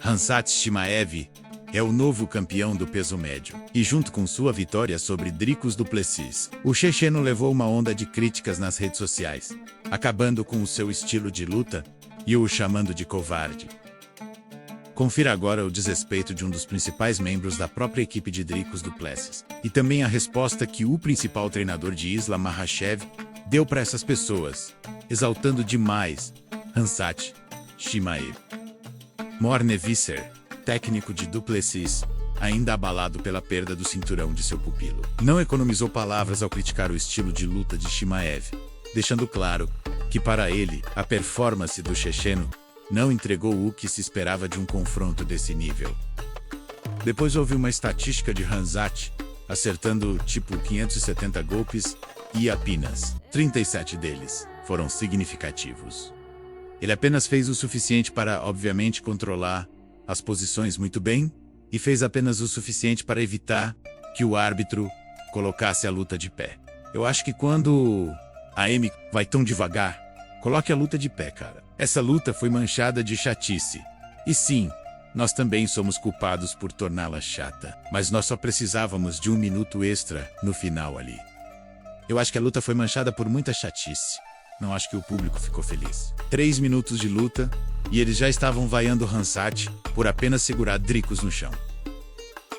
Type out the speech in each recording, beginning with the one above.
Khamzat Chimaev é o novo campeão do peso médio. E junto com sua vitória sobre Dricus du Plessis, o checheno levou uma onda de críticas nas redes sociais, acabando com o seu estilo de luta e o chamando de covarde. Confira agora o desrespeito de um dos principais membros da própria equipe de Dricus du Plessis, e também a resposta que o principal treinador de Islam Makhachev deu para essas pessoas, exaltando demais Khamzat Chimaev. Morne Visser, técnico de du Plessis, ainda abalado pela perda do cinturão de seu pupilo, não economizou palavras ao criticar o estilo de luta de Chimaev, deixando claro que para ele, a performance do checheno não entregou o que se esperava de um confronto desse nível. Depois houve uma estatística de Khamzat, acertando tipo 570 golpes e apenas 37 deles foram significativos. Ele apenas fez o suficiente para, obviamente, controlar as posições muito bem, e fez apenas o suficiente para evitar que o árbitro colocasse a luta de pé. Eu acho que quando a Amy vai tão devagar, coloque a luta de pé, cara. Essa luta foi manchada de chatice. E sim, nós também somos culpados por torná-la chata. Mas nós só precisávamos de 1 minuto extra no final ali. Eu acho que a luta foi manchada por muita chatice. Não acho que o público ficou feliz. 3 minutos de luta e eles já estavam vaiando Khamzat por apenas segurar Dricus no chão.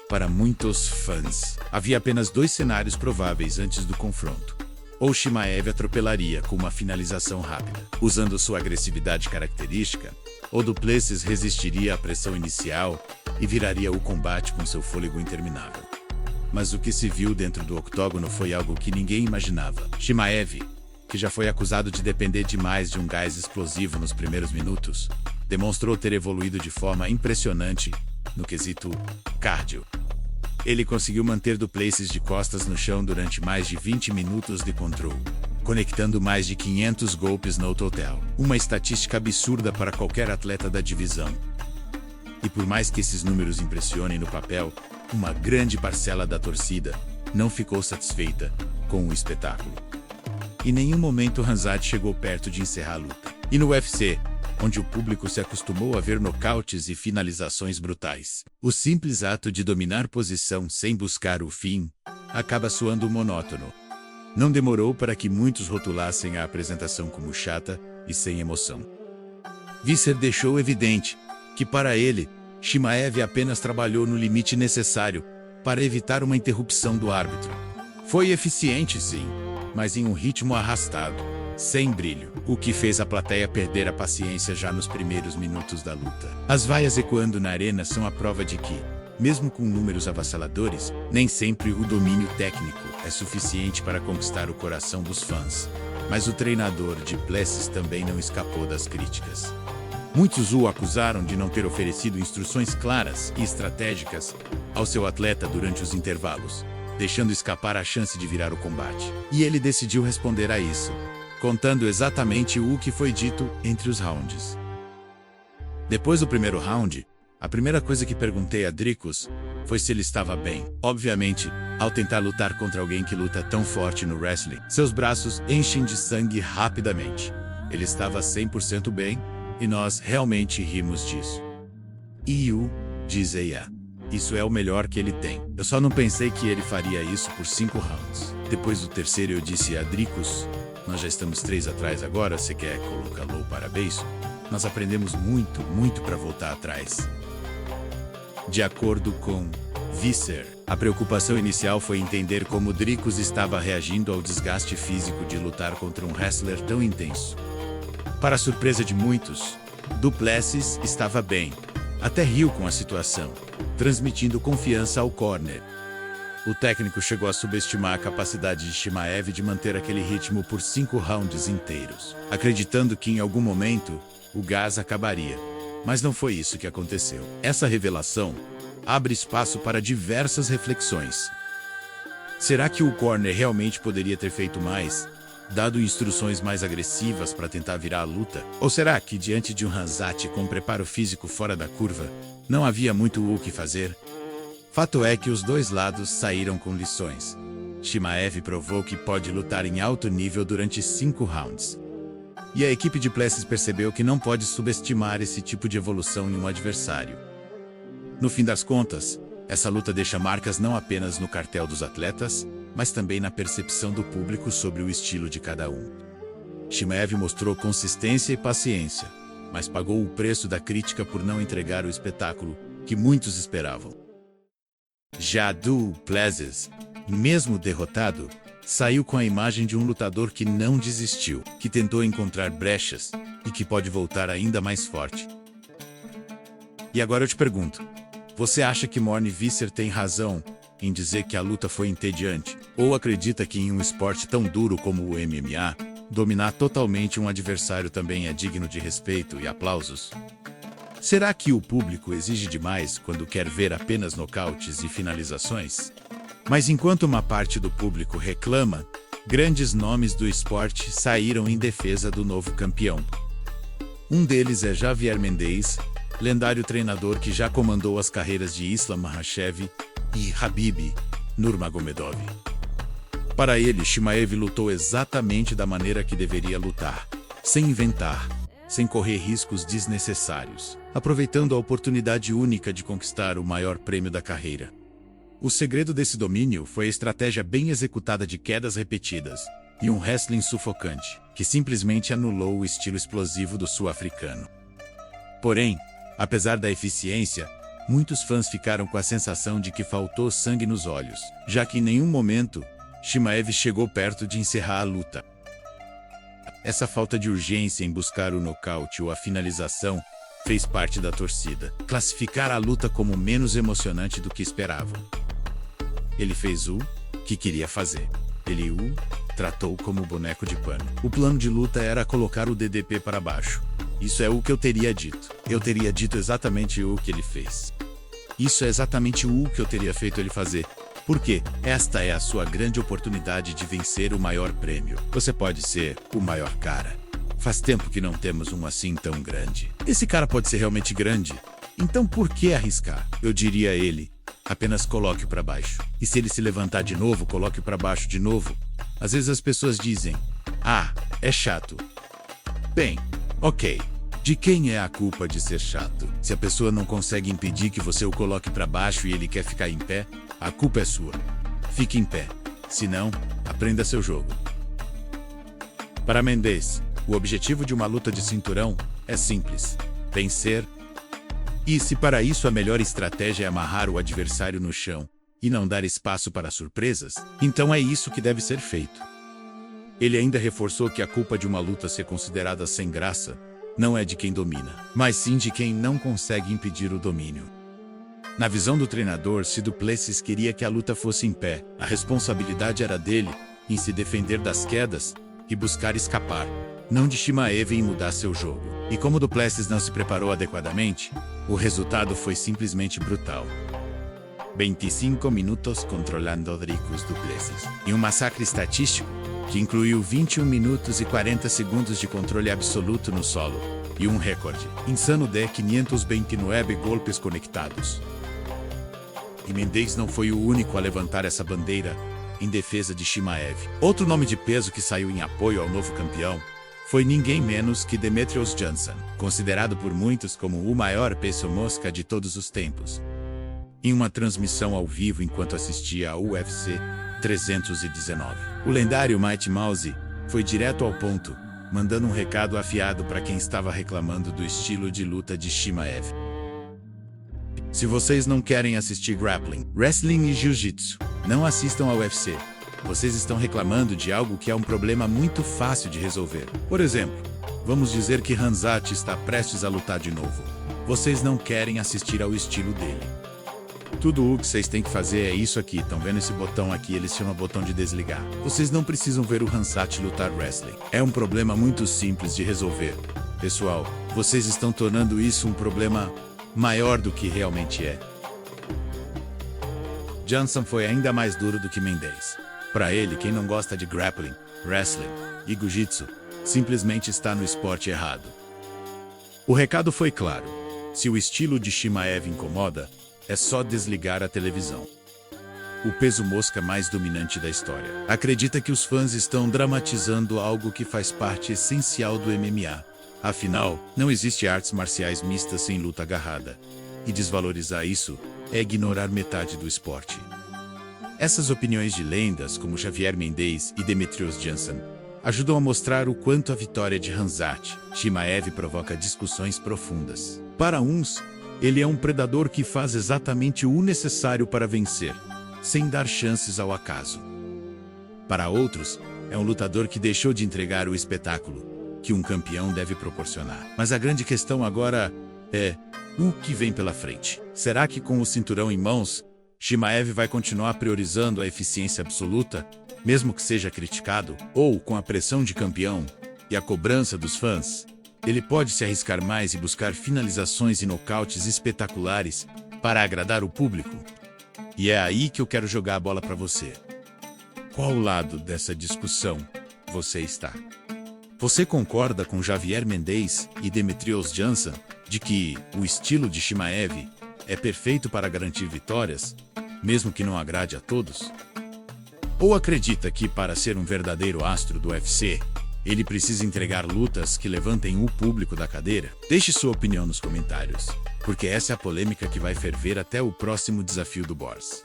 Para muitos fãs, havia apenas 2 cenários prováveis antes do confronto. Ou Chimaev atropelaria com uma finalização rápida, usando sua agressividade característica, ou du Plessis resistiria à pressão inicial e viraria o combate com seu fôlego interminável. Mas o que se viu dentro do octógono foi algo que ninguém imaginava. Chimaev, que já foi acusado de depender demais de um gás explosivo nos primeiros minutos, demonstrou ter evoluído de forma impressionante no quesito cardio. Ele conseguiu manter du Plessis de costas no chão durante mais de 20 minutos de control, conectando mais de 500 golpes no total. Uma estatística absurda para qualquer atleta da divisão. E por mais que esses números impressionem no papel, uma grande parcela da torcida não ficou satisfeita com o espetáculo. Em nenhum momento Khamzat chegou perto de encerrar a luta. E no UFC, onde o público se acostumou a ver nocautes e finalizações brutais, o simples ato de dominar posição sem buscar o fim acaba soando monótono. Não demorou para que muitos rotulassem a apresentação como chata e sem emoção. Visser deixou evidente que para ele, Chimaev apenas trabalhou no limite necessário para evitar uma interrupção do árbitro. Foi eficiente, sim, mas em um ritmo arrastado, sem brilho, o que fez a plateia perder a paciência já nos primeiros minutos da luta. As vaias ecoando na arena são a prova de que, mesmo com números avassaladores, nem sempre o domínio técnico é suficiente para conquistar o coração dos fãs. Mas o treinador de Plessis também não escapou das críticas. Muitos o acusaram de não ter oferecido instruções claras e estratégicas ao seu atleta durante os intervalos, deixando escapar a chance de virar o combate. E ele decidiu responder a isso, contando exatamente o que foi dito entre os rounds. Depois do primeiro round, a primeira coisa que perguntei a Dricus foi se ele estava bem. Obviamente, ao tentar lutar contra alguém que luta tão forte no wrestling, seus braços enchem de sangue rapidamente. Ele estava 100% bem, e nós realmente rimos disso. E diz Eia, isso é o melhor que ele tem. Eu só não pensei que ele faria isso por 5 rounds. Depois do terceiro eu disse a Dricus, nós já estamos 3 atrás agora, você quer colocá-lo para beijo? Nós aprendemos muito para voltar atrás. De acordo com Visser, a preocupação inicial foi entender como Dricus estava reagindo ao desgaste físico de lutar contra um wrestler tão intenso. Para a surpresa de muitos, du Plessis estava bem. Até riu com a situação, transmitindo confiança ao corner. O técnico chegou a subestimar a capacidade de Chimaev de manter aquele ritmo por 5 rounds inteiros, acreditando que em algum momento o gás acabaria. Mas não foi isso que aconteceu. Essa revelação abre espaço para diversas reflexões. Será que o corner realmente poderia ter feito mais, dado instruções mais agressivas para tentar virar a luta? Ou será que, diante de um Khamzat com preparo físico fora da curva, não havia muito o que fazer? Fato é que os dois lados saíram com lições. Chimaev provou que pode lutar em alto nível durante 5 rounds. E a equipe de Plessis percebeu que não pode subestimar esse tipo de evolução em um adversário. No fim das contas, essa luta deixa marcas não apenas no cartel dos atletas, mas também na percepção do público sobre o estilo de cada um. Chimaev mostrou consistência e paciência, mas pagou o preço da crítica por não entregar o espetáculo que muitos esperavam. Já Du Plessis, mesmo derrotado, saiu com a imagem de um lutador que não desistiu, que tentou encontrar brechas e que pode voltar ainda mais forte. E agora eu te pergunto, você acha que Morne Visser tem razão em dizer que a luta foi entediante? Ou acredita que em um esporte tão duro como o MMA, dominar totalmente um adversário também é digno de respeito e aplausos? Será que o público exige demais quando quer ver apenas nocautes e finalizações? Mas enquanto uma parte do público reclama, grandes nomes do esporte saíram em defesa do novo campeão. Um deles é Javier Mendez, lendário treinador que já comandou as carreiras de Islam Makhachev e Khabib Nurmagomedov. Para ele, Chimaev lutou exatamente da maneira que deveria lutar, sem inventar, sem correr riscos desnecessários, aproveitando a oportunidade única de conquistar o maior prêmio da carreira. O segredo desse domínio foi a estratégia bem executada de quedas repetidas e um wrestling sufocante, que simplesmente anulou o estilo explosivo do sul-africano. Porém, apesar da eficiência, muitos fãs ficaram com a sensação de que faltou sangue nos olhos, já que em nenhum momento Chimaev chegou perto de encerrar a luta. Essa falta de urgência em buscar o nocaute ou a finalização fez parte da torcida classificar a luta como menos emocionante do que esperavam. Ele fez o que queria fazer. Ele o tratou como boneco de pano. O plano de luta era colocar o DDP para baixo. Isso é o que eu teria dito. Eu teria dito exatamente o que ele fez. Isso é exatamente o que eu teria feito ele fazer. Porque esta é a sua grande oportunidade de vencer o maior prêmio. Você pode ser o maior cara. Faz tempo que não temos um assim tão grande. Esse cara pode ser realmente grande. Então por que arriscar? Eu diria a ele, apenas coloque-o para baixo. E se ele se levantar de novo, coloque-o para baixo de novo. Às vezes as pessoas dizem, é chato. Bem, ok. De quem é a culpa de ser chato? Se a pessoa não consegue impedir que você o coloque para baixo e ele quer ficar em pé, a culpa é sua. Fique em pé. Se não, aprenda seu jogo. Para Mendez, o objetivo de uma luta de cinturão é simples: vencer. E se para isso a melhor estratégia é amarrar o adversário no chão e não dar espaço para surpresas, então é isso que deve ser feito. Ele ainda reforçou que a culpa de uma luta ser considerada sem graça não é de quem domina, mas sim de quem não consegue impedir o domínio. Na visão do treinador, se Du Plessis queria que a luta fosse em pé, a responsabilidade era dele em se defender das quedas e buscar escapar, não de Chimaev em mudar seu jogo. E como Du Plessis não se preparou adequadamente, o resultado foi simplesmente brutal. 25 minutos controlando Dricus Du Plessis. E um massacre estatístico que incluiu 21 minutos e 40 segundos de controle absoluto no solo, e um recorde insano de 529 golpes conectados. E Mendez não foi o único a levantar essa bandeira em defesa de Chimaev. Outro nome de peso que saiu em apoio ao novo campeão foi ninguém menos que Demetrious Johnson, considerado por muitos como o maior peso mosca de todos os tempos. Em uma transmissão ao vivo enquanto assistia ao UFC 319, o lendário Mighty Mouse foi direto ao ponto, mandando um recado afiado para quem estava reclamando do estilo de luta de Chimaev. Se vocês não querem assistir grappling, wrestling e jiu-jitsu, não assistam ao UFC. Vocês estão reclamando de algo que é um problema muito fácil de resolver. Por exemplo, vamos dizer que Khamzat está prestes a lutar de novo. Vocês não querem assistir ao estilo dele. Tudo o que vocês têm que fazer é isso aqui. Estão vendo esse botão aqui? Ele se chama botão de desligar. Vocês não precisam ver o Khamzat lutar wrestling. É um problema muito simples de resolver. Pessoal, vocês estão tornando isso um problema maior do que realmente é. Johnson foi ainda mais duro do que Mendez. Para ele, quem não gosta de grappling, wrestling e jiu-jitsu simplesmente está no esporte errado. O recado foi claro: se o estilo de Chimaev incomoda, é só desligar a televisão. O peso mosca mais dominante da história acredita que os fãs estão dramatizando algo que faz parte essencial do MMA. Afinal, não existe artes marciais mistas sem luta agarrada. e desvalorizar isso é ignorar metade do esporte. Essas opiniões de lendas como Javier Mendez e Demetrios Johnson ajudam a mostrar o quanto a vitória de Khamzat Chimaev provoca discussões profundas. Para uns, ele é um predador que faz exatamente o necessário para vencer, sem dar chances ao acaso. Para outros, é um lutador que deixou de entregar o espetáculo que um campeão deve proporcionar. Mas a grande questão agora é o que vem pela frente. Será que com o cinturão em mãos, Chimaev vai continuar priorizando a eficiência absoluta, mesmo que seja criticado? Ou, com a pressão de campeão e a cobrança dos fãs, ele pode se arriscar mais e buscar finalizações e nocautes espetaculares para agradar o público? E é aí que eu quero jogar a bola para você. Qual lado dessa discussão você está? Você concorda com Javier Mendez e Demetrios Johnson de que o estilo de Chimaev é perfeito para garantir vitórias, mesmo que não agrade a todos? Ou acredita que, para ser um verdadeiro astro do UFC, ele precisa entregar lutas que levantem o público da cadeira? Deixe sua opinião nos comentários, porque essa é a polêmica que vai ferver até o próximo desafio do Boris.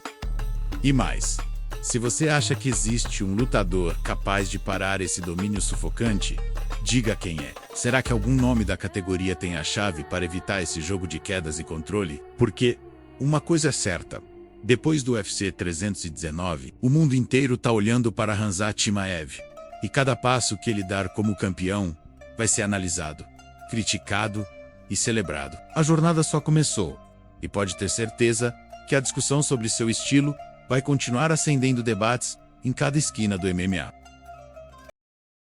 E mais, se você acha que existe um lutador capaz de parar esse domínio sufocante, diga quem é. Será que algum nome da categoria tem a chave para evitar esse jogo de quedas e controle? Porque uma coisa é certa, depois do UFC 319, o mundo inteiro tá olhando para Khamzat Chimaev, e cada passo que ele dar como campeão vai ser analisado, criticado e celebrado. A jornada só começou, e pode ter certeza que a discussão sobre seu estilo vai continuar acendendo debates em cada esquina do MMA.